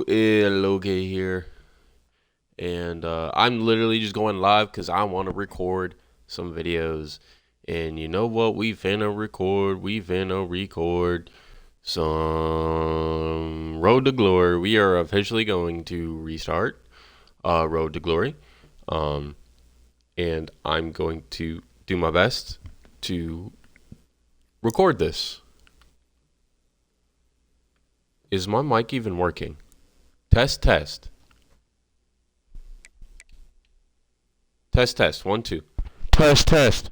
Loge here, and I'm literally just going live because I want to record some videos. And you know what? We finna record. We finna record some Road to Glory. We are officially going to restart Road to Glory, um, and I'm going to do my best to record this. Is my mic even working? Test, test. Test, test. 1, 2. Test, test.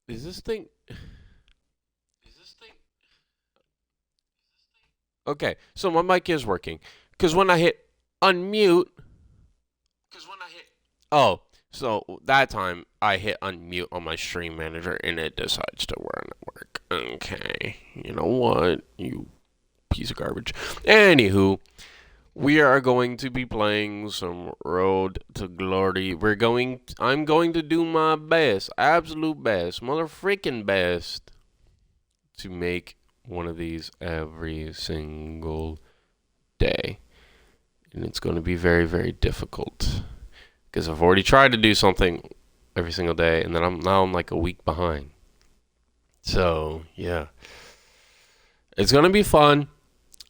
Is this thing... Okay, so my mic is working. Because when I hit unmute... Oh, so that time I hit unmute on my stream manager and it decides to work. Okay, you know what? You piece of garbage. Anywho, we are going to be playing some Road to Glory. I'm going to do my best, absolute best, mother freaking best, to make one of these every single day. And it's going to be very, very difficult. Because I've already tried to do something every single day, and then I'm like a week behind. So, yeah. It's going to be fun.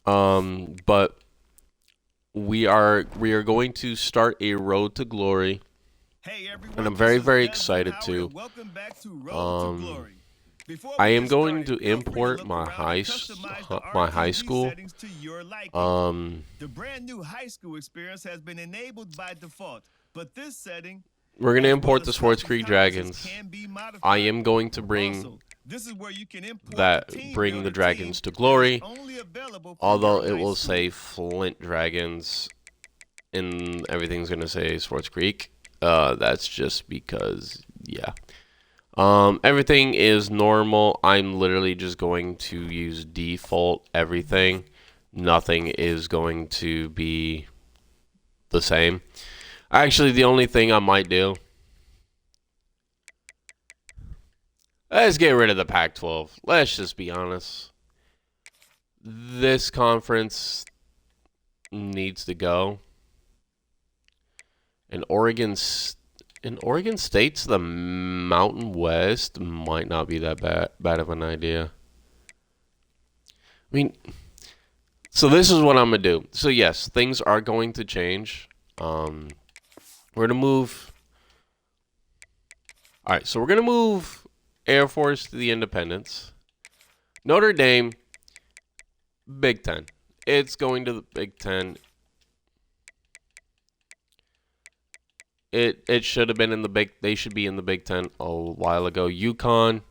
But we are going to start a Road to Glory, hey everyone, and I'm very, very excited to. Welcome back to Road to Glory. I am going to import my high school. To your liking. The brand new high school experience has been enabled by default, but this setting. We're going to import the Swartz Creek Dragons. I am going to bring Also, this is where you can import bring the Dragons to Glory, although it will say Flint Dragons, and everything's going to say Swartz Creek. That's just because, yeah. Everything is normal. I'm literally just going to use default everything. Nothing is going to be the same. Actually, the only thing I might do, let's get rid of the Pac-12. Let's just be honest. This conference needs to go. And Oregon State's the Mountain West might not be that bad of an idea. I mean, so this is what I'm going to do. So yes, things are going to change. We're going to move. All right, so we're going to move Air Force to the Independence. Notre Dame, Big Ten. It's going to the Big Ten. It should have been in the Big. They should be in the Big Ten a while ago. UConn.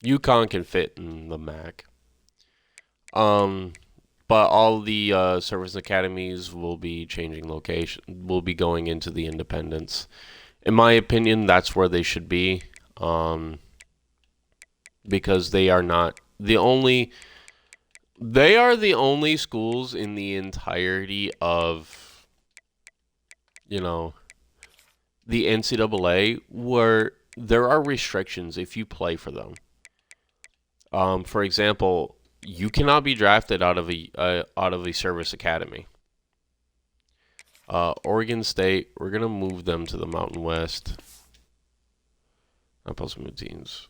UConn can fit in the MAC. But all the service academies will be changing location. Will be going into the Independence. In my opinion, that's where they should be. Because they are not the only. They are the only schools in the entirety of, the NCAA where there are restrictions if you play for them. For example, you cannot be drafted out of a service academy. Oregon State, we're gonna move them to the Mountain West. Not supposed to move teams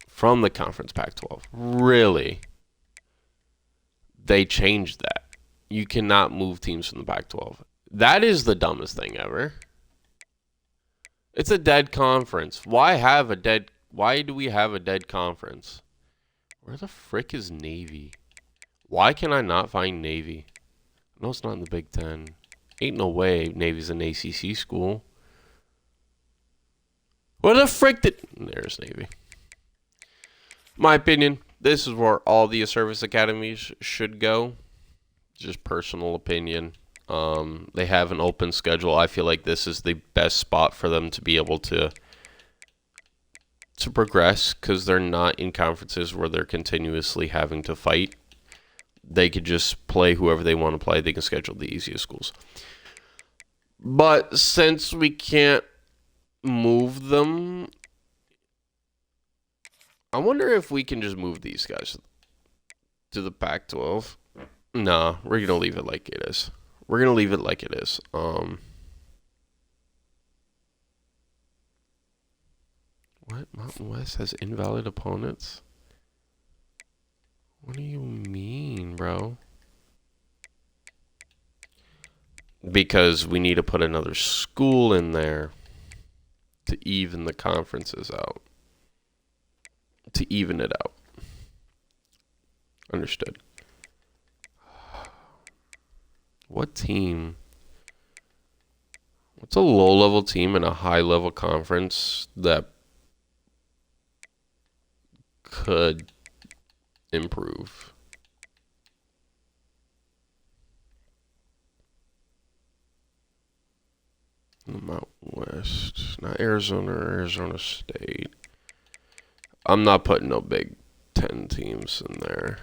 from the Conference Pac-12. Really? They changed that. You cannot move teams from the Pac-12. That is the dumbest thing ever. It's a dead conference. Why do we have a dead conference? Where the frick is Navy? Why can I not find Navy? No, it's not in the Big Ten. Ain't no way Navy's an ACC school. Where the frick did... There's Navy. My opinion, this is where all the service academies should go. Just personal opinion. They have an open schedule. I feel like this is the best spot for them to be able to to progress because they're not in conferences where they're continuously having to fight. They could just play whoever they want to play. They can schedule the easiest schools. But since we can't move them, I wonder if we can just move these guys to the Pac-12. Nah, we're going to leave it like it is. We're going to leave it like it is. What? Mountain West has invalid opponents? What do you mean, bro? Because we need to put another school in there to even the conferences out. To even it out. Understood. What team? What's a low-level team in a high-level conference that could improve? The Mountain West. Not Arizona or Arizona State. I'm not putting no Big Ten teams in there.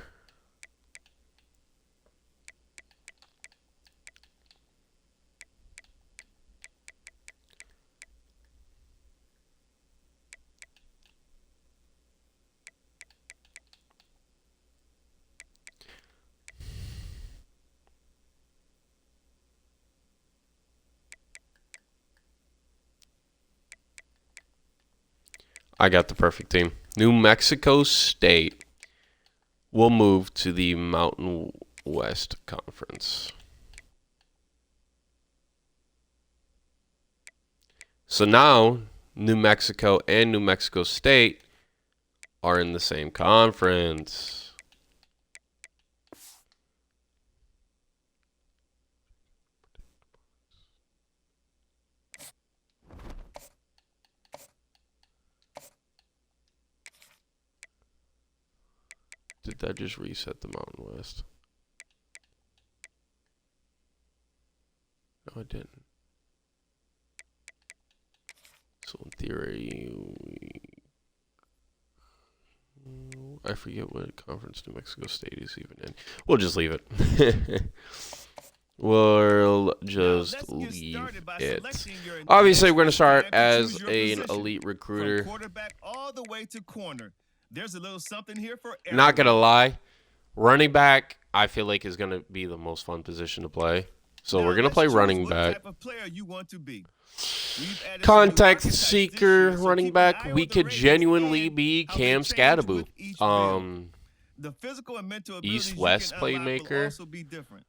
I got the perfect team. New Mexico State will move to the Mountain West Conference. So now, New Mexico and New Mexico State are in the same conference. Did that just reset the Mountain West? No, it didn't. So in theory, I forget what conference New Mexico State is even in. We'll just leave it. We'll just leave it. Obviously, we're going to start as an elite recruiter. Quarterback all the way to corner. There's a little something here for everyone. Not going to lie. Running back, I feel like, is going to be the most fun position to play. So we're going to play running back. Type of player you want to be. Contact seeker running back. We could genuinely be Cam Scattaboo. The physical and mental East-West playmaker. Also be different.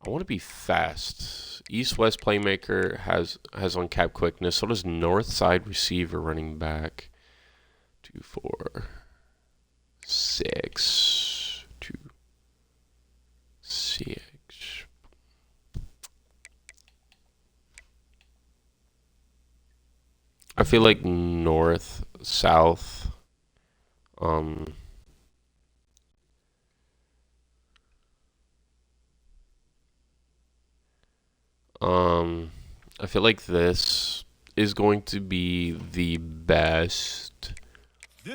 I want to be fast. East-West playmaker has uncapped quickness. So does north side receiver running back. 2, 4, 6, 2, 6. I feel like north, south, I feel like this is going to be the best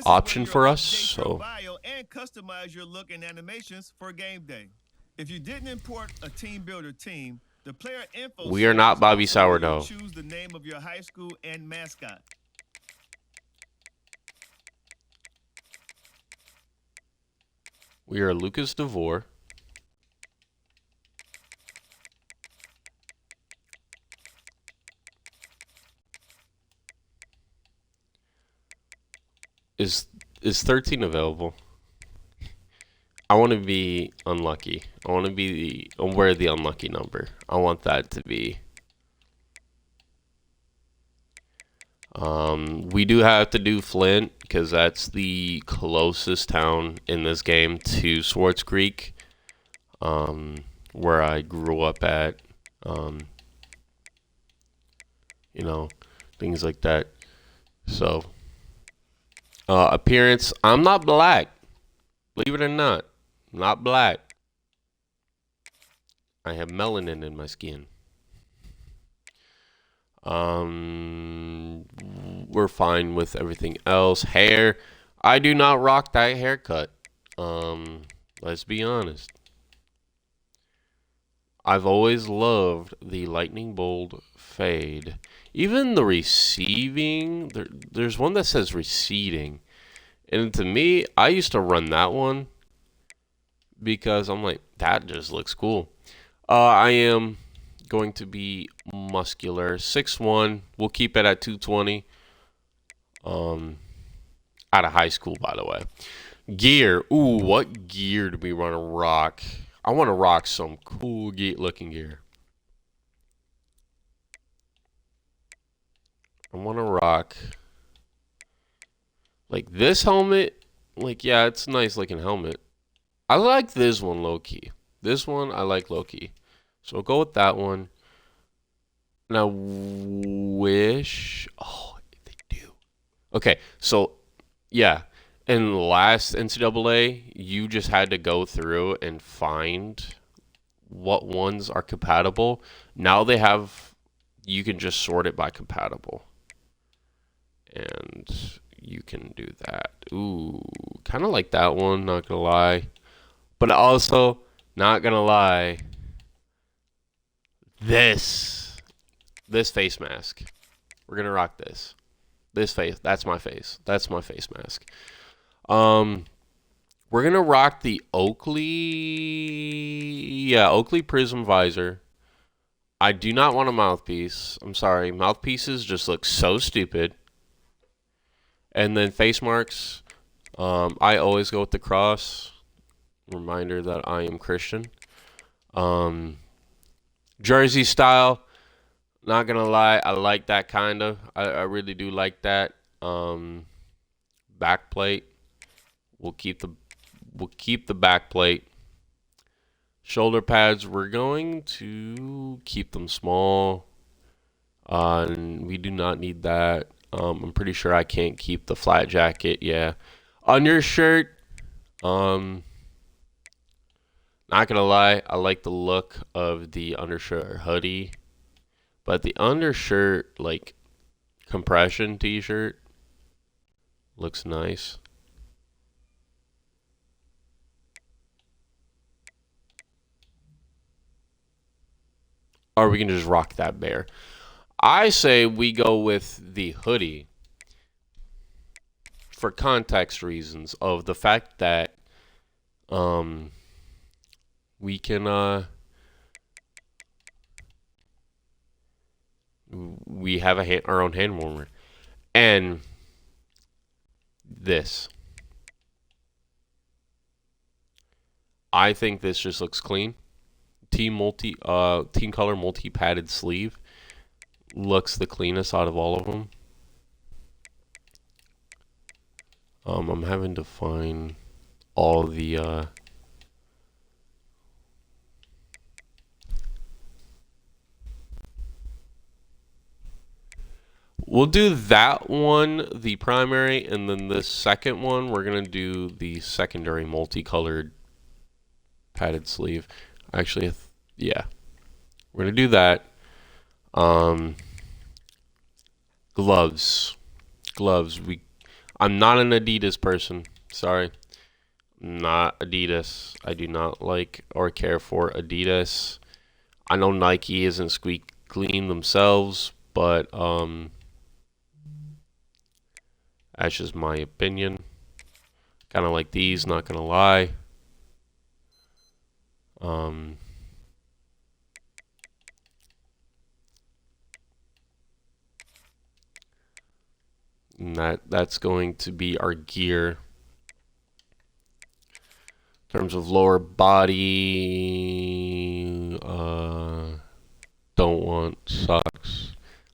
option for us. So and customize your look and animations for game day. If you didn't import a team builder team, the player info we are not Bobby Sourdough. Choose the name of your high school and mascot. We are Lucas DeVore. Is 13 available? I want to be unlucky. I want to be wear the unlucky number. I want that to be. We do have to do Flint because that's the closest town in this game to Swartz Creek, where I grew up at. You know, things like that. So, appearance. I'm not black. Believe it or not. Not black. I have melanin in my skin. We're fine with everything else. Hair, I do not rock that haircut. Let's be honest. I've always loved the lightning bolt fade. Even the receiving, there's one that says receding. And to me, I used to run that one because I'm like, that just looks cool. I am going to be muscular. 6'1". We'll keep it at 220. Out of high school, by the way. Gear. Ooh, what gear do we want to rock? I want to rock some cool looking gear. I want to rock like this helmet. Like, yeah, it's a nice looking helmet. I like this one low key. This one I like low key. So we'll go with that one. Now, wish. Oh, they do. Okay, so yeah. In the last NCAA, you just had to go through and find what ones are compatible. Now they have, you can just sort it by compatible. And you can do that. Ooh, kind of like that one, not gonna lie. But also, not gonna lie, this face mask. We're gonna rock this. This face, that's my face. That's my face mask. We're gonna rock the Oakley Prism visor. I do not want a mouthpiece. I'm sorry, mouthpieces just look so stupid. And then face marks. I always go with the cross. Reminder that I am Christian. Jersey style. Not gonna lie, I like that kind of. I really do like that. Back plate. We'll keep the back plate. Shoulder pads, we're going to keep them small. And we do not need that. I'm pretty sure I can't keep the flat jacket. Yeah. Undershirt. Not gonna lie, I like the look of the undershirt hoodie. But the undershirt, like, compression t-shirt looks nice. Or we can just rock that bear. I say we go with the hoodie for context reasons of the fact that we can we have our own hand warmer. And this, I think this just looks clean. Team color multi padded sleeve looks the cleanest out of all of them. I'm having to find all the we'll do that one, the primary, and then the second one, we're going to do the secondary multicolored padded sleeve. Actually, yeah. We're going to do that. Gloves. I'm not an Adidas person. Sorry. Not Adidas. I do not like or care for Adidas. I know Nike isn't squeak clean themselves, but that's just my opinion. Kind of like these, not gonna lie. And that's going to be our gear. In terms of lower body, don't want socks,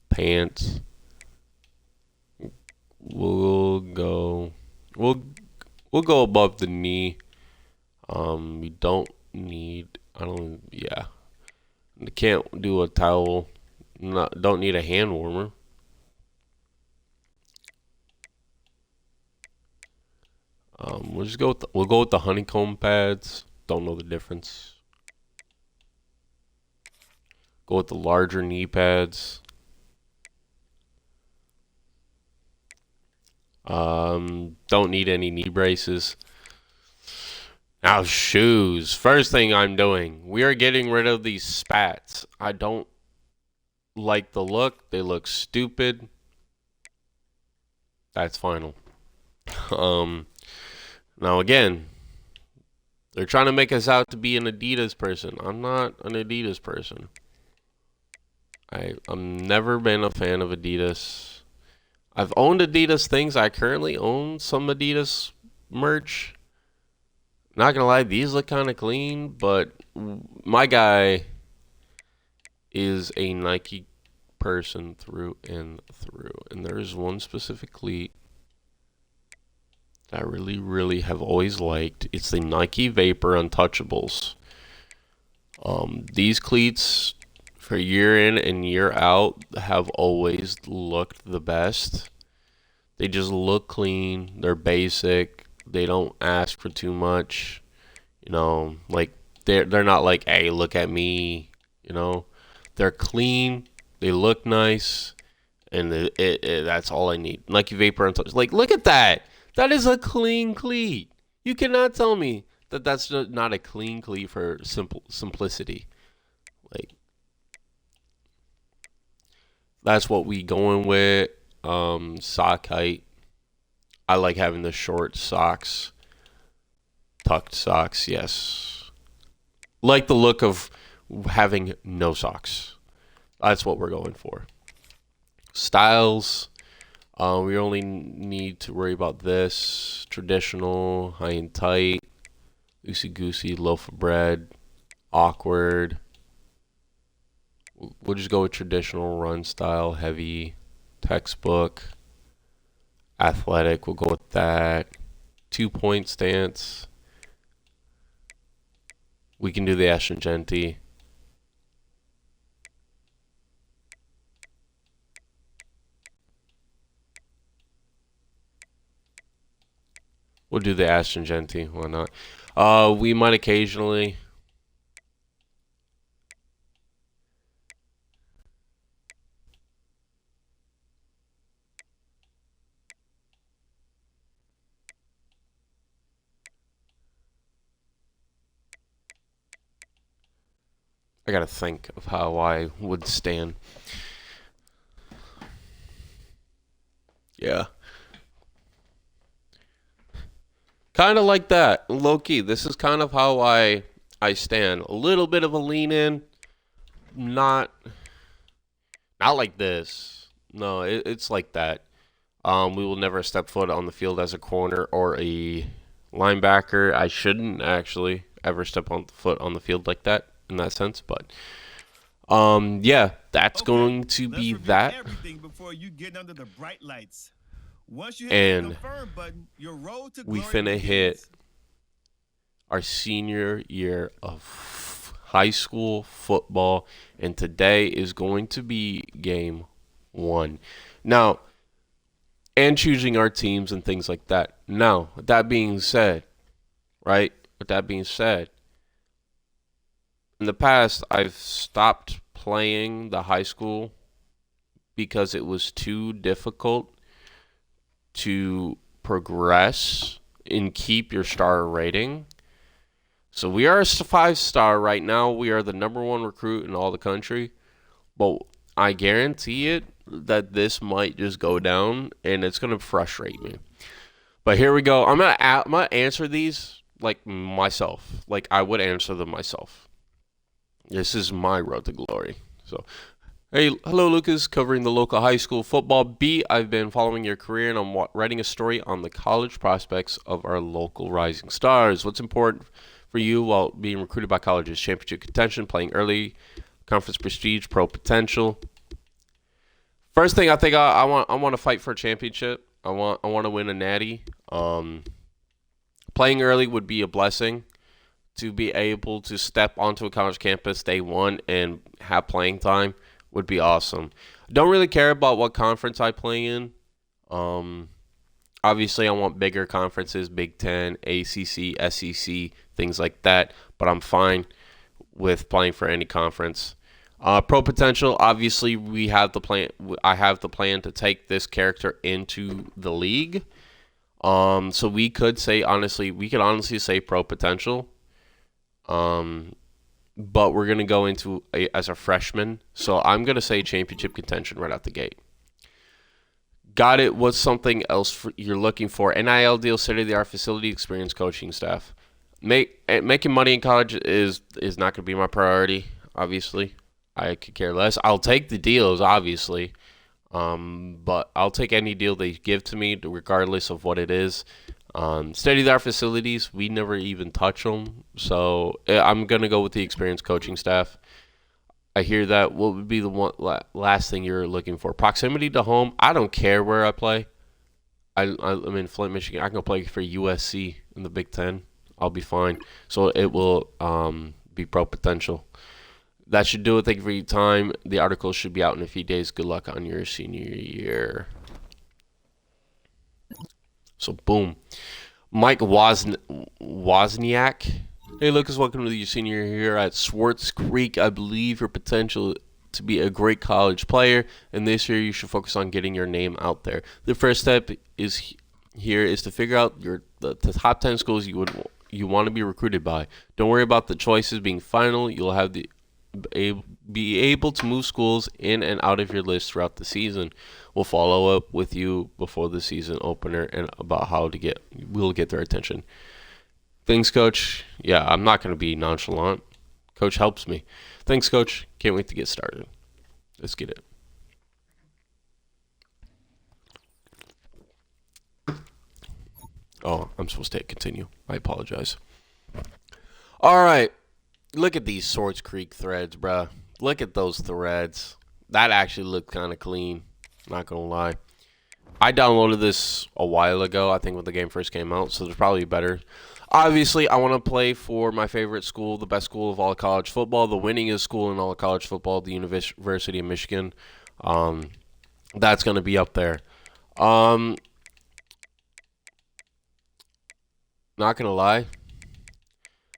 pants. We'll go above the knee. We don't need. Yeah. Can't do a towel. Don't need a hand warmer. We'll go with the honeycomb pads. Don't know the difference. Go with the larger knee pads. Don't need any knee braces. Now shoes. First thing I'm doing, we are getting rid of these spats. I don't like the look. They look stupid. That's final. Now again, they're trying to make us out to be an Adidas person. I'm not an Adidas person. I'm never been a fan of Adidas. I've owned Adidas things. I currently own some Adidas merch. Not gonna lie, these look kind of clean, but my guy is a Nike person through and through. And there's one specific cleat that I really, really have always liked. It's the Nike Vapor Untouchables. These cleats, for year in and year out, have always looked the best. They just look clean. They're basic. They don't ask for too much. Like they're not like, hey, look at me. They're clean. They look nice, and that's all I need. Nike Vapor Untouchables. Like, look at that. That is a clean cleat. You cannot tell me that that's not a clean cleat for simplicity. Like, that's what we going with. Sock height. I like having the short socks. Tucked socks, yes. Like the look of having no socks. That's what we're going for. Styles. We only need to worry about this. Traditional, high and tight, loosey-goosey, loaf of bread, awkward. We'll just go with traditional, run style, heavy, textbook, athletic. We'll go with that. 2-point stance. We can do the astringenti. We'll do the astringenti. Why not? We might occasionally. I gotta think of how I would stand. Yeah. Kind of like that. Low key. This is kind of how I stand. A little bit of a lean in. Not like this. No, it's like that. We will never step foot on the field as a corner or a linebacker. I shouldn't actually ever step on foot on the field like that in that sense, but yeah, that's going to be that. Everything before you get under the bright lights. Once you hit And the confirm button, your road to we glory finna begins. hit our senior year of high school football, and today is going to be game 1. Now, and choosing our teams and things like that. Now, with that being said, right? With that being said, in the past, I've stopped playing the high school because it was too difficult to progress and keep your star rating. So we are a 5-star right now. We are the number 1 recruit in all the country. But I guarantee it that this might just go down, and it's going to frustrate me. But here we go. I'm gonna answer these like myself. Like I would answer them myself. This is my road to glory. So, hey, hello, Lucas, covering the local high school football beat. I've been following your career, and I'm writing a story on the college prospects of our local rising stars. What's important for you while being recruited by colleges? Championship contention, playing early, conference prestige, pro potential. First thing, I think I want to fight for a championship. I want to win a natty. Playing early would be a blessing. To be able to step onto a college campus day 1 and have playing time would be awesome. Don't really care about what conference I play in. Obviously, I want bigger conferences, Big Ten, ACC, SEC, things like that. But I'm fine with playing for any conference. Pro potential. Obviously, we have the plan. I have the plan to take this character into the league. So we could say we could honestly say pro potential. But we're gonna go into as a freshman. So I'm gonna say championship contention right out the gate. Got it. What's something else you're looking for? NIL deal, state-of-the-art facility, experienced coaching staff. Making money in college is not going to be my priority. Obviously, I could care less. I'll take the deals, obviously, but I'll take any deal they give to me, regardless of what it is. State-of-the-art facilities, we never even touch them, so I'm going to go with the experienced coaching staff. I hear that. What would be the last thing you're looking for? Proximity to home. I don't care where I play. I'm in Flint, Michigan. I can go play for USC in the Big Ten. I'll be fine. So it will be pro potential. That should do it. Thank you for your time. The article should be out in a few days. Good luck on your senior year. So boom. Mike Wozniak. Hey, Lucas, welcome to your senior year here at Swartz Creek. I believe your potential to be a great college player, and this year you should focus on getting your name out there. The first step is to figure out the top 10 schools you want to be recruited by. Don't worry about the choices being final. You'll have be able to move schools in and out of your list throughout the season. We'll follow up with you before the season opener and about how we'll get their attention. Thanks, Coach. Yeah, I'm not going to be nonchalant. Coach helps me. Thanks, Coach. Can't wait to get started. Let's get it. Oh, I'm supposed to hit continue. I apologize. All right. Look at these Swords Creek threads, bruh. Look at those threads. That actually looked kind of clean. Not going to lie. I downloaded this a while ago, I think when the game first came out, so there's probably better. Obviously, I want to play for my favorite school, the best school of all college football, the winningest school in all of college football, the University of Michigan. That's going to be up there. Not going to lie.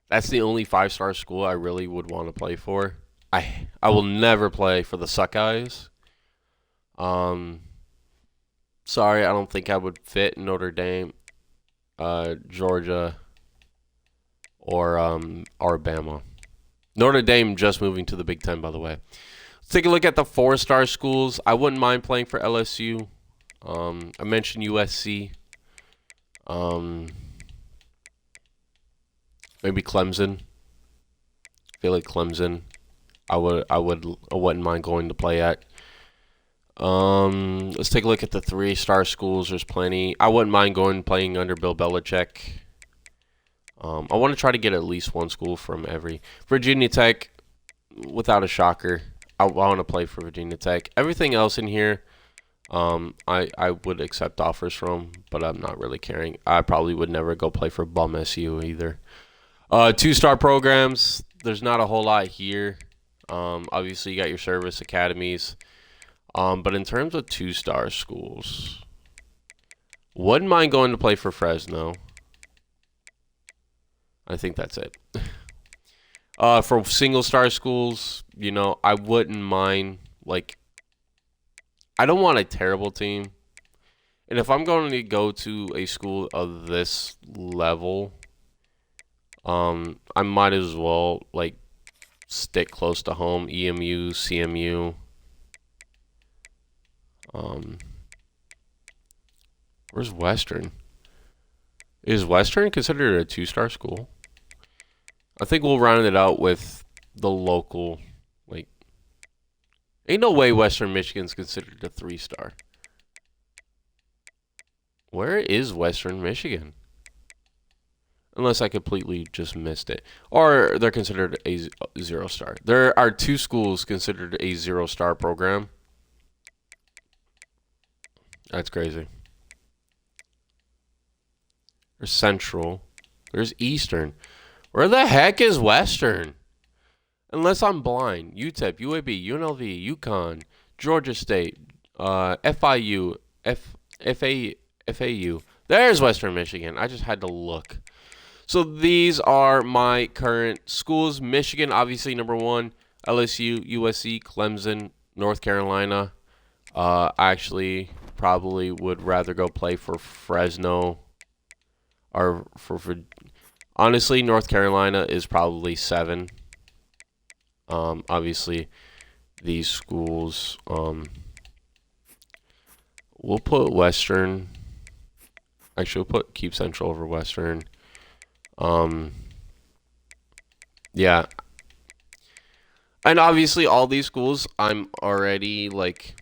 That's the only 5-star school I really would want to play for. I will never play for the Suckeyes. Sorry, I don't think I would fit Notre Dame, Georgia, or Alabama. Notre Dame just moving to the Big Ten, by the way. Let's take a look at the 4-star schools. I wouldn't mind playing for LSU. I mentioned USC. Maybe Clemson. I feel like Clemson. I wouldn't mind going to play at. Let's take a look at the 3-star schools. There's plenty. I wouldn't mind going and playing under Bill Belichick. I want to try to get at least one school from every. Virginia Tech, without a shocker. I want to play for Virginia Tech. Everything else in here, I would accept offers from, but I'm not really caring. I probably would never go play for bum SU either. 2-star programs, there's not a whole lot here. Obviously, you got your service academies. But in terms of 2-star schools, wouldn't mind going to play for Fresno. I think that's it. For single-star schools, I wouldn't mind, I don't want a terrible team. And if I'm going to go to a school of this level, I might as well, stick close to home. EMU, CMU. Where's Western? Is Western considered a 2-star school? I think we'll round it out with the local, ain't no way Western Michigan's considered a 3-star. Where is Western Michigan? Unless I completely just missed it. Or they're considered a 0-star. There are 2 schools considered a 0-star program. That's crazy. There's Central. There's Eastern. Where the heck is Western? Unless I'm blind. UTEP, UAB, UNLV, UConn, Georgia State, FIU, FAU. There's Western Michigan. I just had to look. So these are my current schools. Michigan, obviously, number 1. LSU, USC, Clemson, North Carolina. I actually probably would rather go play for Fresno or for honestly, North Carolina is probably 7. Obviously, these schools. We'll put Western. Actually, we'll keep Central over Western. Yeah. And obviously, all these schools, I'm already like.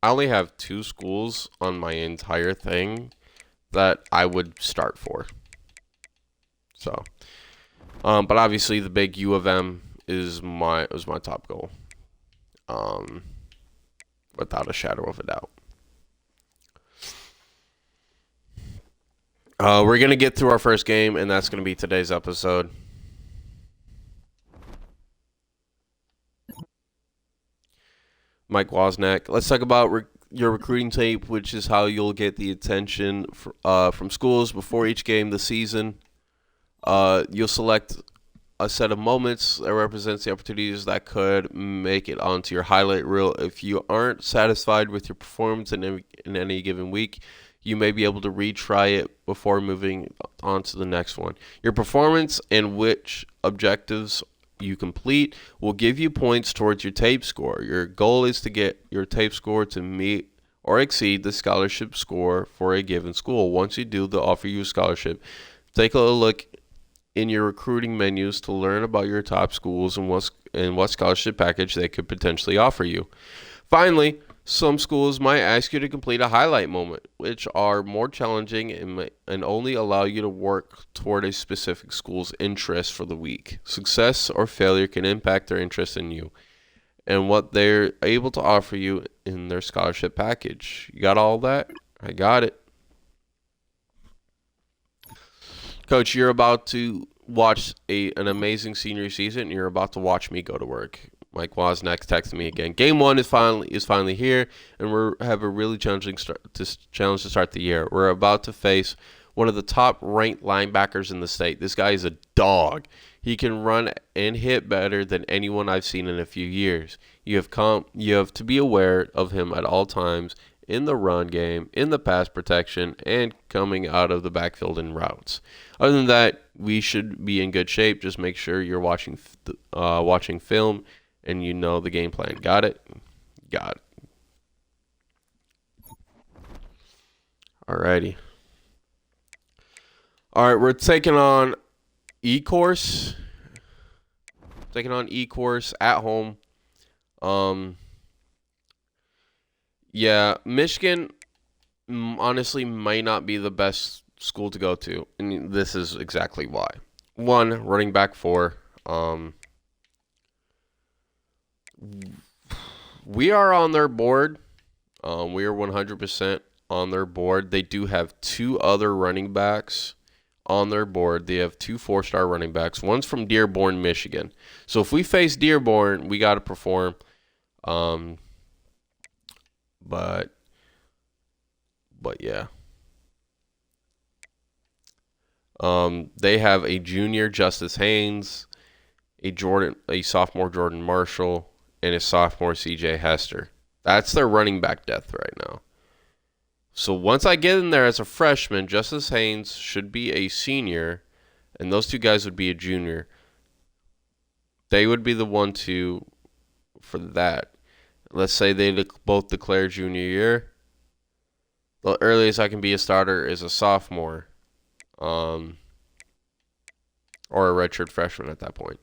I only have 2 schools on my entire thing that I would start for. So, but obviously, the big U of M was my top goal. Without a shadow of a doubt. We're going to get through our first game, and that's going to be today's episode. Mike Wozniak. Let's talk about your recruiting tape, which is how you'll get the attention from schools before each game this season. You'll select a set of moments that represents the opportunities that could make it onto your highlight reel. If you aren't satisfied with your performance in any given week, you may be able to retry it before moving on to the next one. Your performance and which objectives you complete will give you points towards your tape score. Your goal is to get your tape score to meet or exceed the scholarship score for a given school. Once you do, they'll offer you a scholarship. Take a look in your recruiting menus to learn about your top schools and what scholarship package they could potentially offer you. Finally, some schools might ask you to complete a highlight moment, which are more challenging and only allow you to work toward a specific school's interest for the week. Success or failure can impact their interest in you and what they're able to offer you in their scholarship package. You got all that? I got it. Coach, you're about to watch an amazing senior season, and you're about to watch me go to work. Mike Wozniak texted me again. Game 1 is finally here, and we have a really challenge to start the year. We're about to face one of the top-ranked linebackers in the state. This guy is a dog. He can run and hit better than anyone I've seen in a few years. You have to be aware of him at all times in the run game, in the pass protection, and coming out of the backfield in routes. Other than that, we should be in good shape. Just make sure you're watching film and you know the game plan. Got it? Got it. Alrighty. All right, we're taking on E-Course. Taking on E-Course at home. Yeah, Michigan honestly might not be the best school to go to, and this is exactly why. 1, running back 4. We are on their board. We are 100% on their board. They do have 2 other running backs on their board. They have 2 4-star running backs. One's from Dearborn, Michigan. So if we face Dearborn, we got to perform. But yeah. They have a junior Justice Haynes, a sophomore Jordan Marshall, and a sophomore CJ Hester. That's their running back depth right now. So once I get in there as a freshman, Justice Haynes should be a senior, and those 2 guys would be a junior. They would be the 1-2 for that. Let's say they both declare junior year. The earliest I can be a starter is a sophomore, or a redshirt freshman at that point.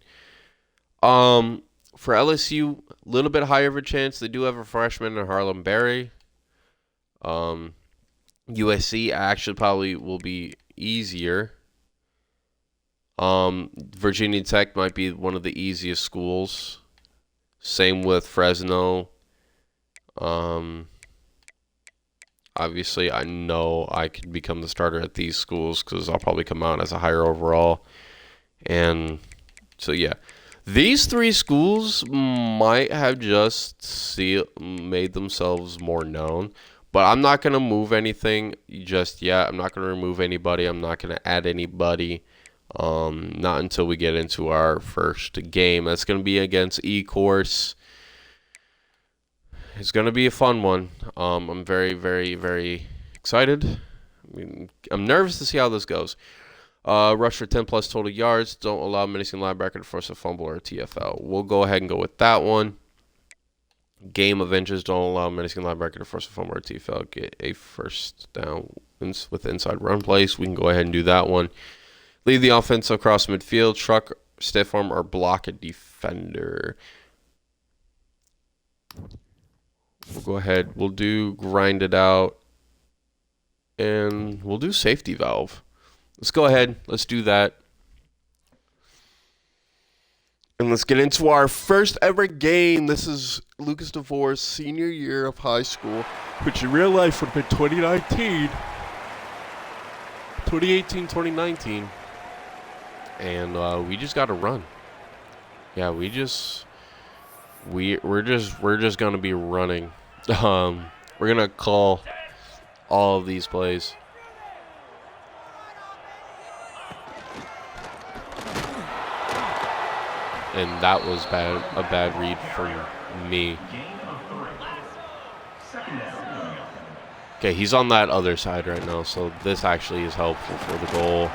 For LSU, a little bit higher of a chance. They do have a freshman in Harlem Berry. USC actually probably will be easier. Virginia Tech might be one of the easiest schools. Same with Fresno. Obviously, I know I could become the starter at these schools because I'll probably come out as a higher overall. And so, yeah. These 3 schools might have just made themselves more known. But I'm not going to move anything just yet. I'm not going to remove anybody. I'm not going to add anybody. Not until we get into our first game. That's going to be against E-Course. It's going to be a fun one. I'm very, very, very excited. I'm nervous to see how this goes. Rush for 10 plus total yards. Don't allow menacing linebacker to force a fumble or a TFL. We'll go ahead and go with that one. Game of inches. Don't allow menacing linebacker to force a fumble or a TFL. Get a first down with inside run plays. We can go ahead and do that one. Lead the offense across midfield. Truck, stiff arm, or block a defender. We'll go ahead. We'll do grind it out. And we'll do safety valve. Let's go ahead. Let's do that. And let's get into our first ever game. This is Lucas DeVore's senior year of high school, which in real life would have been 2018. 2018, 2019. And we just got to run. Yeah, we're just going to be running. We're going to call all of these plays. And that was a bad read from me. Okay, he's on that other side right now, so this actually is helpful for the goal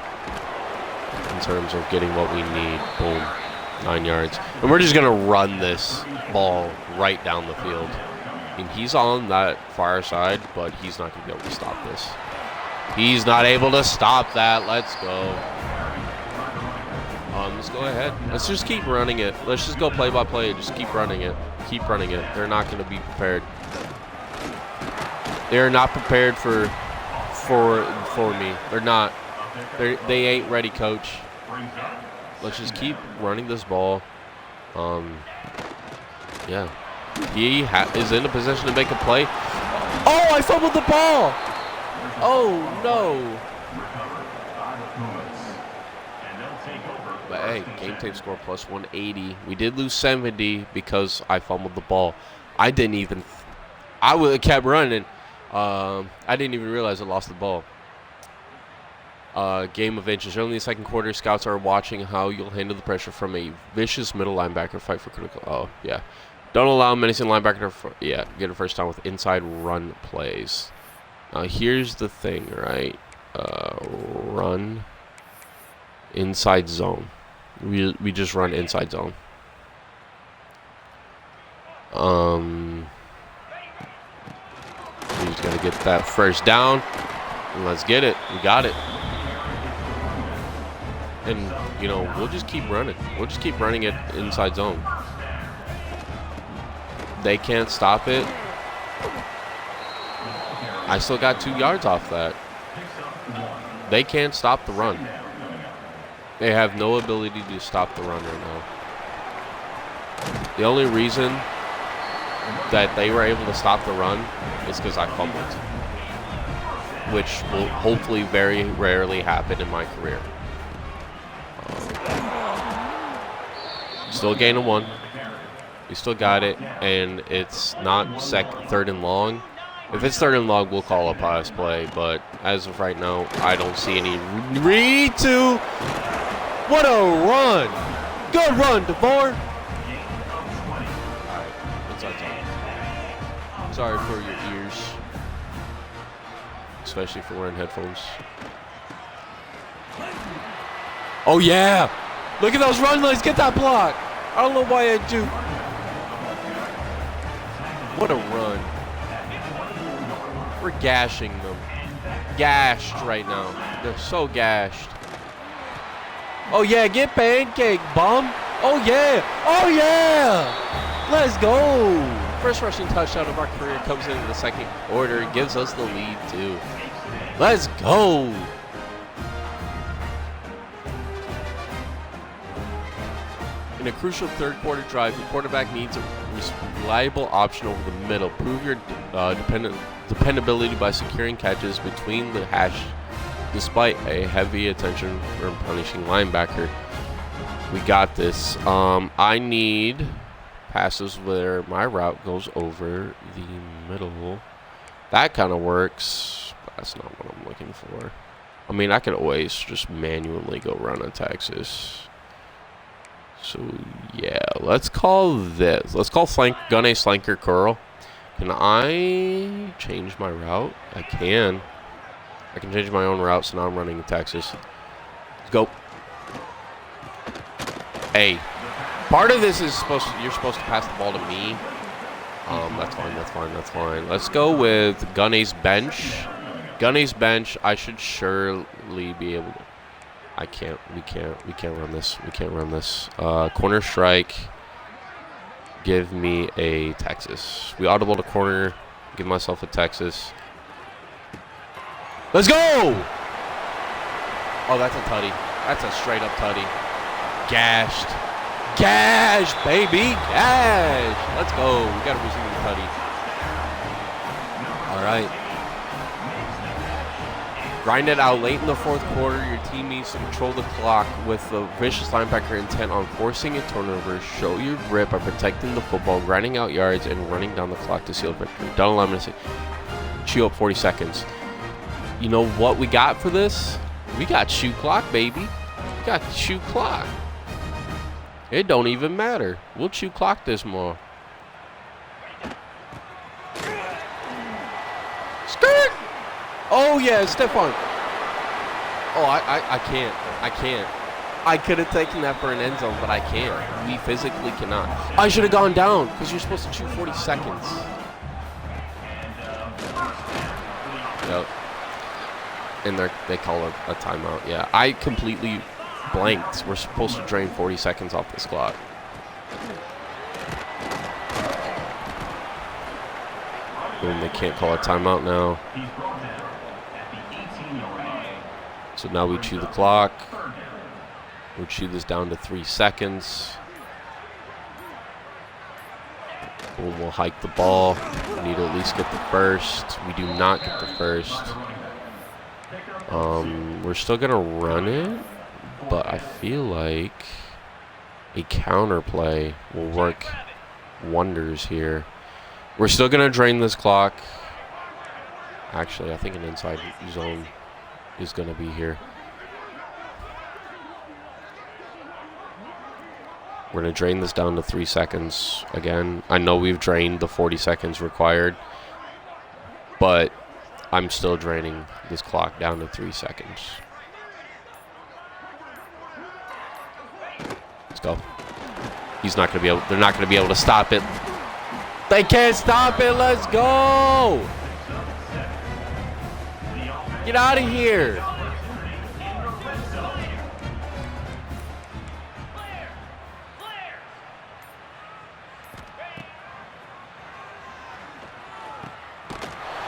in terms of getting what we need. Boom, 9 yards. And we're just going to run this ball right down the field. I mean, he's on that far side, but he's not going to be able to stop this. He's not able to stop that. Let's go. Let's go ahead. Let's just keep running it. Let's just go play by play. Just keep running it. Keep running it. They're not going to be prepared. They're not prepared for me. They're not. They ain't ready, coach. Let's just keep running this ball. Yeah. He is in a position to make a play. Oh, I fumbled the ball. Oh, no. But hey, game tape score plus 180. We did lose 70 because I fumbled the ball. I would have kept running. I didn't even realize I lost the ball. Game of inches. Early in the second quarter, scouts are watching how you'll handle the pressure from a vicious middle linebacker. Fight for critical. Oh, yeah. Don't allow menacing linebacker to get a first down with inside run plays. Now, here's the thing, right? Run inside zone. We just run inside zone. We just gotta get that first down. And let's get it. We got it. And, you know, we'll just keep running. We'll just keep running it inside zone. They can't stop it. I still got 2 yards off that. They can't stop the run. They have no ability to stop the run right now. The only reason that they were able to stop the run is because I fumbled, which will hopefully very rarely happen in my career. Still gaining 1. We still got it, and it's not third and long. If it's third and long, we'll call a pass play, but as of right now, I don't see any read to. What a run! Good run, DeVore! Alright, inside zone. Sorry for your ears. Especially for wearing headphones. Oh yeah! Look at those run lanes, get that block! I don't know why I do. What a run. We're gashing them. Gashed right now. They're so gashed. Oh yeah, get pancake, bum. Oh yeah. Oh yeah. Let's go. First rushing touchdown of our career comes in the second quarter. It gives us the lead too. Let's go. In a crucial third quarter drive, the quarterback needs a reliable option over the middle. Prove your dependability by securing catches between the hash, despite a heavy attention from punishing linebacker. We got this. I need passes where my route goes over the middle. That kind of works, but that's not what I'm looking for. I mean, I could always just manually go run a Texas. So, yeah, let's call this. Let's call Gunny Slanker Curl. Can I change my route? I can. I can change my own route, so now I'm running Texas. Let's go. Hey, part of this is you're supposed to pass the ball to me. That's fine. Let's go with Gunny's bench. Gunny's bench, I should surely be able to. We can't run this. Corner strike. Give me a Texas. We audible to corner. Give myself a Texas. Let's go! Oh, that's a tutty. That's a straight up tutty. Gashed. Gash, baby, gash. Let's go. We got to receive the tutty. All right. Grind it out late in the fourth quarter. Your team needs to control the clock with the vicious linebacker intent on forcing a turnover. Show your grit by protecting the football, grinding out yards, and running down the clock to seal victory. Down 11 minutes. Chew up 40 seconds. You know what we got for this? We got shoot clock, baby. We got shoot clock. It don't even matter. We'll chew clock this more. Skirt! Oh, yeah, Stephon. Oh, I can't. I could have taken that for an end zone, but I can't. We physically cannot. I should have gone down because you're supposed to chew 40 seconds. Yep. And they call a timeout. Yeah, I completely blanked. We're supposed to drain 40 seconds off this clock. And they can't call a timeout now. So now we chew the clock. We'll chew this down to 3 seconds. Boom, we'll hike the ball. We need to at least get the first. We do not get the first. We're still going to run it, but I feel like a counter play will work wonders here. We're still going to drain this clock. Actually, I think an inside zone is going to be here. We're going to drain this down to 3 seconds again. I know we've drained the 40 seconds required, but I'm still draining this clock down to 3 seconds. Let's go. He's not going to be able. They're not going to be able to stop it. They can't stop it. Let's go. Get out of here.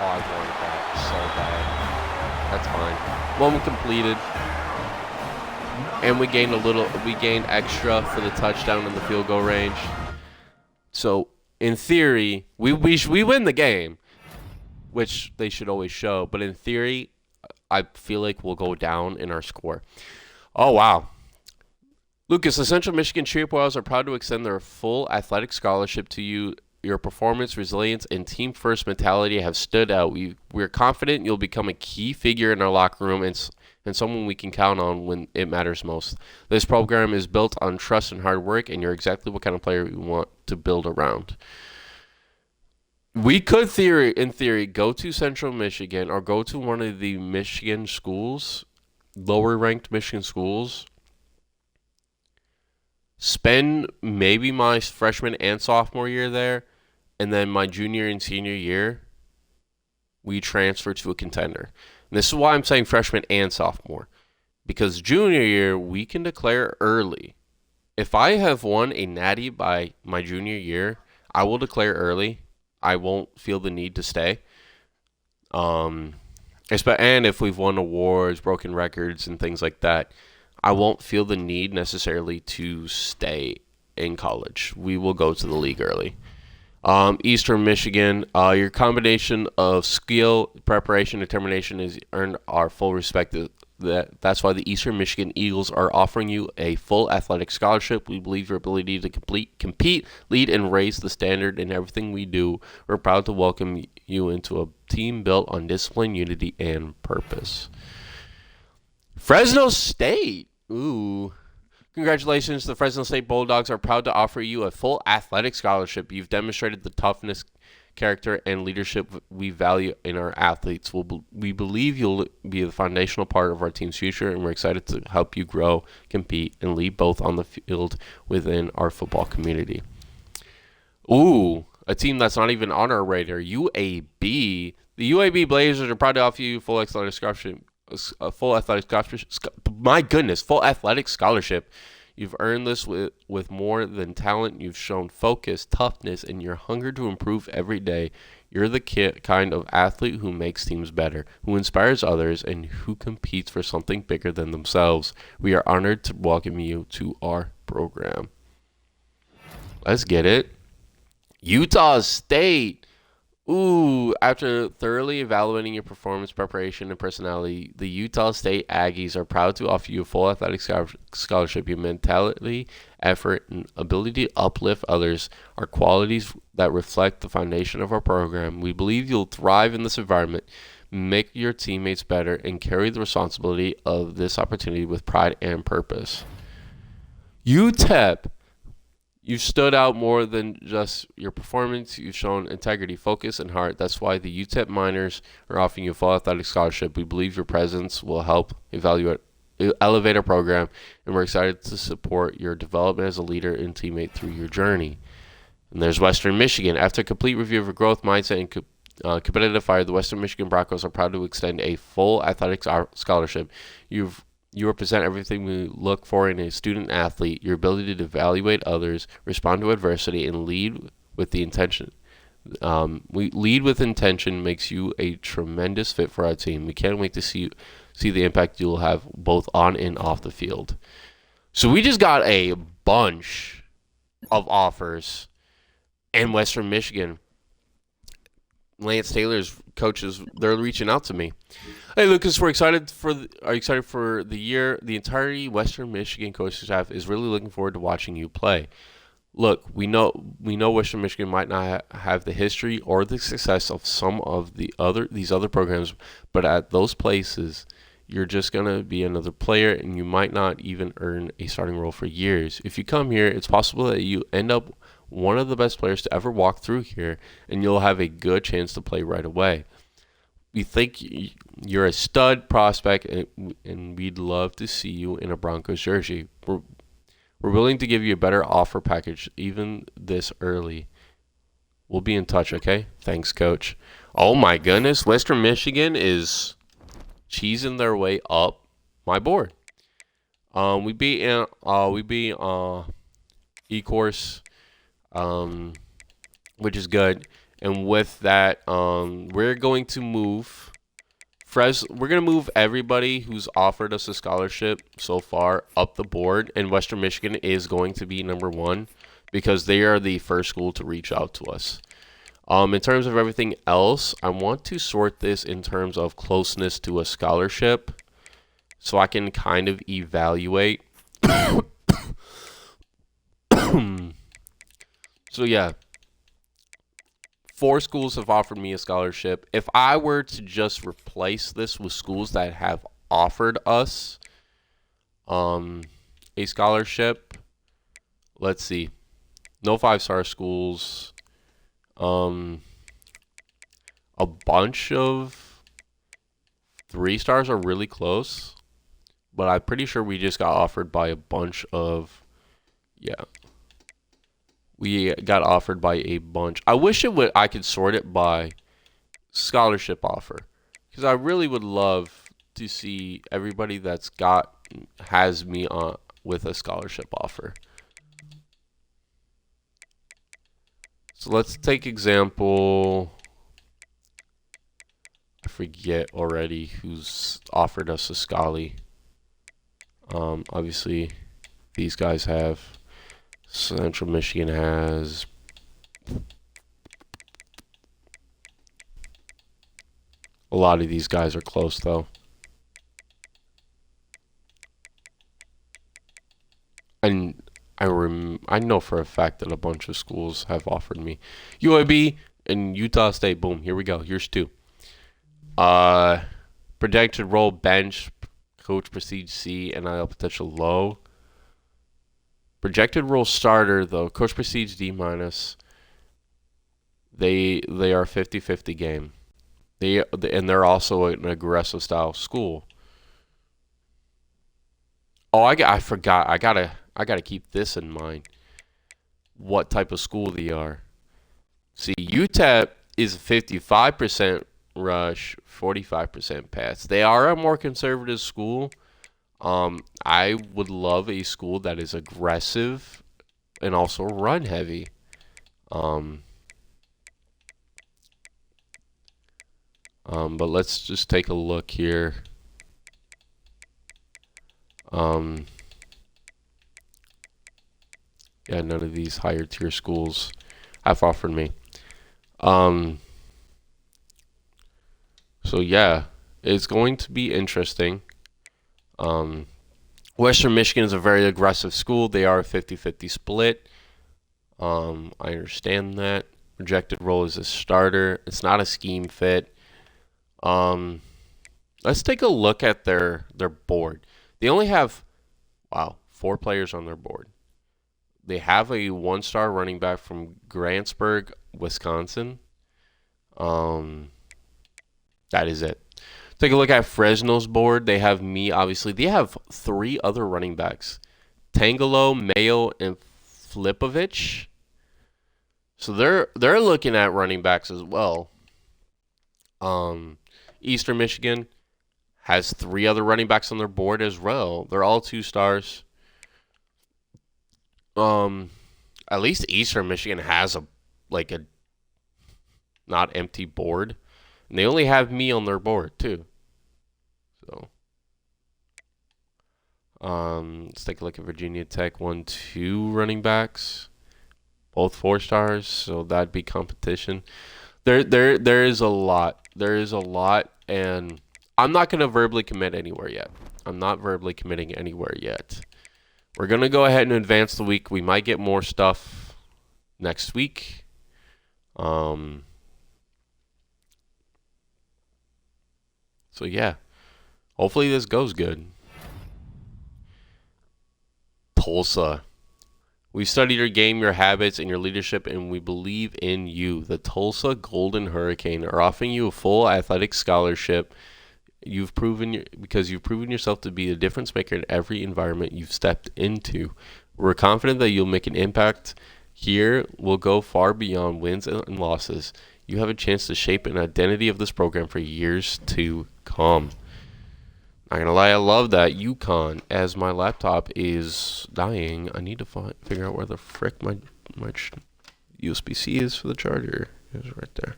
Oh, I wanted that so bad. That's fine. Moment completed. And we gained extra for the touchdown in the field goal range. So, in theory, we win the game, which they should always show. But in theory, I feel like we'll go down in our score. Oh, wow. Lucas, the Central Michigan Cheerleaders are proud to extend their full athletic scholarship to you. Your performance, resilience, and team-first mentality have stood out. We're confident you'll become a key figure in our locker room and someone we can count on when it matters most. This program is built on trust and hard work, and you're exactly what kind of player we want to build around. We could, in theory, go to Central Michigan or go to one of the Michigan schools, lower-ranked Michigan schools, spend maybe my freshman and sophomore year there, and then my junior and senior year, we transfer to a contender. And this is why I'm saying freshman and sophomore. Because junior year, we can declare early. If I have won a natty by my junior year, I will declare early. I won't feel the need to stay. And if we've won awards, broken records, and things like that, I won't feel the need necessarily to stay in college. We will go to the league early. Eastern Michigan, your combination of skill, preparation, determination has earned our full respect. That's why the Eastern Michigan Eagles are offering you a full athletic scholarship. We believe your ability to compete, lead, and raise the standard in everything we do. We're proud to welcome you into a team built on discipline, unity, and purpose. Fresno State. Ooh. Congratulations, the Fresno State Bulldogs are proud to offer you a full athletic scholarship. You've demonstrated the toughness, character, and leadership we value in our athletes. We believe you'll be the foundational part of our team's future, and we're excited to help you grow, compete, and lead both on the field within our football community. Ooh, a team that's not even on our radar, UAB. The UAB Blazers are proud to offer you full athletic scholarship. My goodness, full athletic scholarship. You've earned this with more than talent. You've shown focus, toughness, and your hunger to improve every day. You're the kind of athlete who makes teams better, who inspires others, and who competes for something bigger than themselves. We are honored to welcome you to our program. Let's get it. Utah State. Ooh, after thoroughly evaluating your performance, preparation, and personality, the Utah State Aggies are proud to offer you a full athletic scholarship. Your mentality, effort, and ability to uplift others are qualities that reflect the foundation of our program. We believe you'll thrive in this environment, make your teammates better, and carry the responsibility of this opportunity with pride and purpose. UTEP. You've stood out more than just your performance. You've shown integrity, focus, and heart. That's why the UTEP Miners are offering you a full athletic scholarship. We believe your presence will help elevate our program, and we're excited to support your development as a leader and teammate through your journey. And there's Western Michigan. After a complete review of your growth mindset and competitive fire, the Western Michigan Broncos are proud to extend a full athletic scholarship. You represent everything we look for in a student athlete, your ability to evaluate others, respond to adversity, and lead with the intention. We lead with intention makes you a tremendous fit for our team. We can't wait to see the impact you'll have both on and off the field. So we just got a bunch of offers in Western Michigan. Lance Taylor's coaches, they're reaching out to me. Hey Lucas, are you excited for the year? The entire Western Michigan coaching staff is really looking forward to watching you play. Look, we know Western Michigan might not have the history or the success of some of these other programs, but at those places, you're just gonna be another player, and you might not even earn a starting role for years. If you come here, it's possible that you end up one of the best players to ever walk through here, and you'll have a good chance to play right away. We think you're a stud prospect, and we'd love to see you in a Broncos jersey. We're willing to give you a better offer package even this early. We'll be in touch, okay? Thanks, Coach. Oh my goodness, Western Michigan is cheesing their way up my board. We beat E-Course, which is good. And with that, we're going to move everybody who's offered us a scholarship so far up the board, and Western Michigan is going to be number one because they are the first school to reach out to us. In terms of everything else, I want to sort this in terms of closeness to a scholarship so I can kind of evaluate. So yeah, 4 schools have offered me a scholarship. If I were to just replace this with schools that have offered us a scholarship, let's see. No 5-star schools. A bunch of 3 stars are really close, but I'm pretty sure we just got offered by a bunch of, we got offered by a bunch. I wish I could sort it by scholarship offer, because I really would love to see everybody has me on with a scholarship offer. So let's take example. I forget already who's offered us a Scully. Obviously, these guys have. Central Michigan has. A lot of these guys are close, though. And I know for a fact that a bunch of schools have offered me. UAB and Utah State. Boom. Here we go. Here's 2. Projected role bench Coach prestige C, NIL potential low. Projected role starter though, Coach prestige D minus. They are 50-50 game. They're also an aggressive style school. Oh, I forgot. I gotta keep this in mind. What type of school they are. See, UTEP is 55% rush, 45% pass. They are a more conservative school. I would love a school that is aggressive and also run heavy. But let's just take a look here. Yeah, none of these higher tier schools have offered me. So yeah, it's going to be interesting. Western Michigan is a very aggressive school. They are a 50-50 split. I understand that. Projected role is a starter. It's not a scheme fit. Let's take a look at their board. They only have 4 players on their board. They have a 1-star running back from Grantsburg, Wisconsin. That is it. Take a look at Fresno's board. They have me, obviously. They have 3 other running backs. Tangelo, Mayo, and Flipovich. So they're looking at running backs as well. Eastern Michigan has 3 other running backs on their board as well. They're all 2 stars. At least Eastern Michigan has a not empty board. And they only have me on their board too. So let's take a look at Virginia Tech. 1, 2 running backs. Both 4 stars, so that'd be competition. There is a lot. There is a lot, and I'm not gonna verbally commit anywhere yet. I'm not verbally committing anywhere yet. We're going to go ahead and advance the week. We might get more stuff next week. So, yeah. Hopefully this goes good. Tulsa. We studied your game, your habits, and your leadership, and we believe in you. The Tulsa Golden Hurricane are offering you a full athletic scholarship. Because you've proven yourself to be a difference maker in every environment you've stepped into. We're confident that you'll make an impact here. Will go far beyond wins and losses. You have a chance to shape an identity of this program for years to come. Not gonna lie, I love that UConn. As my laptop is dying, I need to figure out where the frick my USB-C is for the charger. It's right there.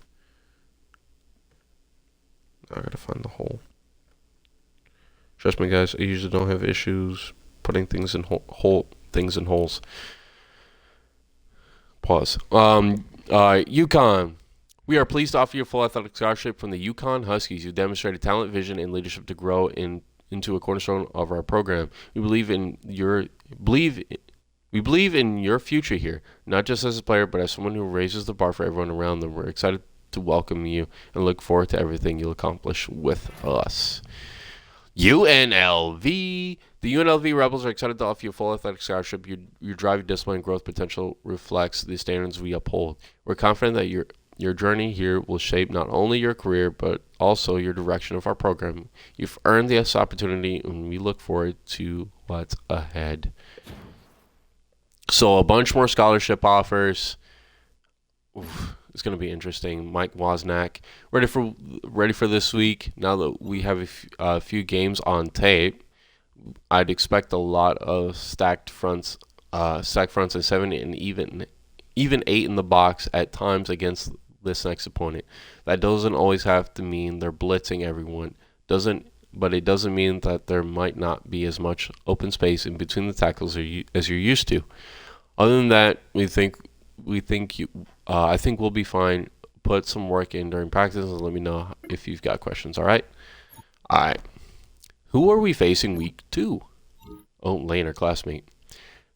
I gotta find the hole. Trust me, guys. I usually don't have issues putting things in holes. Pause. UConn. We are pleased to offer you a full athletic scholarship from the UConn Huskies. You demonstrated talent, vision, and leadership to grow into a cornerstone of our program. We believe in your future here, not just as a player, but as someone who raises the bar for everyone around them. We're excited to welcome you and look forward to everything you'll accomplish with us. UNLV. The UNLV Rebels are excited to offer you a full athletic scholarship. Your drive, discipline, and growth potential reflects the standards we uphold. We're confident that your journey here will shape not only your career, but also your direction of our program. You've earned this opportunity, and we look forward to what's ahead. So a bunch more scholarship offers. It's going to be interesting. Mike Wozniak, ready for this week. Now that we have a few games on tape, I'd expect a lot of stacked fronts and 7 and even 8 in the box at times against this next opponent. That doesn't always have to mean they're blitzing everyone. But it doesn't mean that there might not be as much open space in between the tackles as you're used to. Other than that, I think we'll be fine. Put some work in during practice and let me know if you've got questions. All right. Who are we facing week 2? Oh, Lane, our classmate.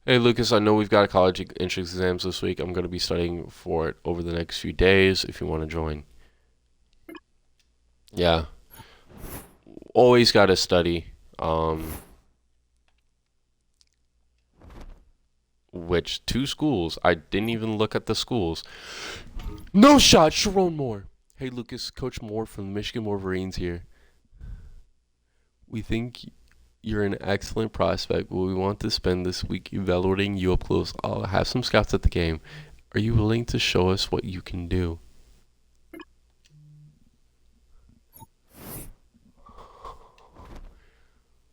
Hey, Lucas, I know we've got a college entrance exams this week. I'm going to be studying for it over the next few days if you want to join. Yeah. Always got to study. Which two schools? I didn't even look at the schools. No shot, Sharon Moore. Hey Lucas, Coach Moore from the Michigan Wolverines here. We think you're an excellent prospect, but we want to spend this week evaluating you up close. I'll have some scouts at the game. Are you willing to show us what you can do?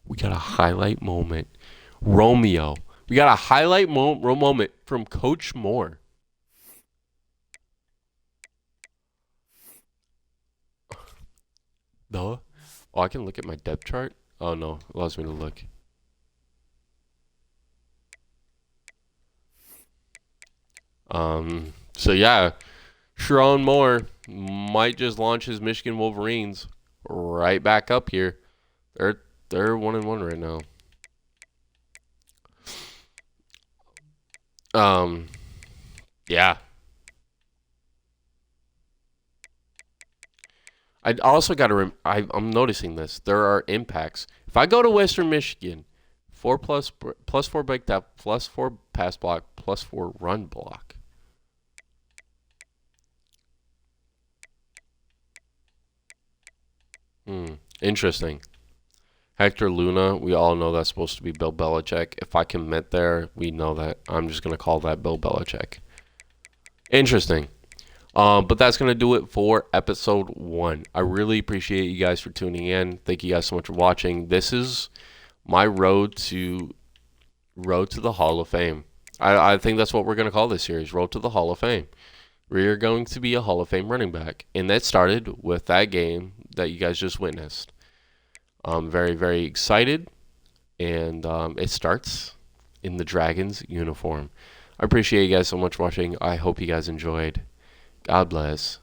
We got a highlight moment. Romeo. We got a highlight moment from Coach Moore. Oh, I can look at my depth chart. Oh no, it allows me to look. So yeah, Sharon Moore might just launch his Michigan Wolverines right back up here. They're 1-1 right now. Yeah. I also got to. I'm noticing this. There are impacts. If I go to Western Michigan, 4 plus 4 break depth, plus 4 pass block, plus 4 run block. Interesting. Hector Luna, we all know that's supposed to be Bill Belichick. If I commit there, we know that. I'm just going to call that Bill Belichick. Interesting. But that's going to do it for episode 1. I really appreciate you guys for tuning in. Thank you guys so much for watching. This is my road to the Hall of Fame. I think that's what we're going to call this series, Road to the Hall of Fame. We're going to be a Hall of Fame running back. And that started with that game that you guys just witnessed. I'm very, very excited. And it starts in the Dragons uniform. I appreciate you guys so much for watching. I hope you guys enjoyed. God bless.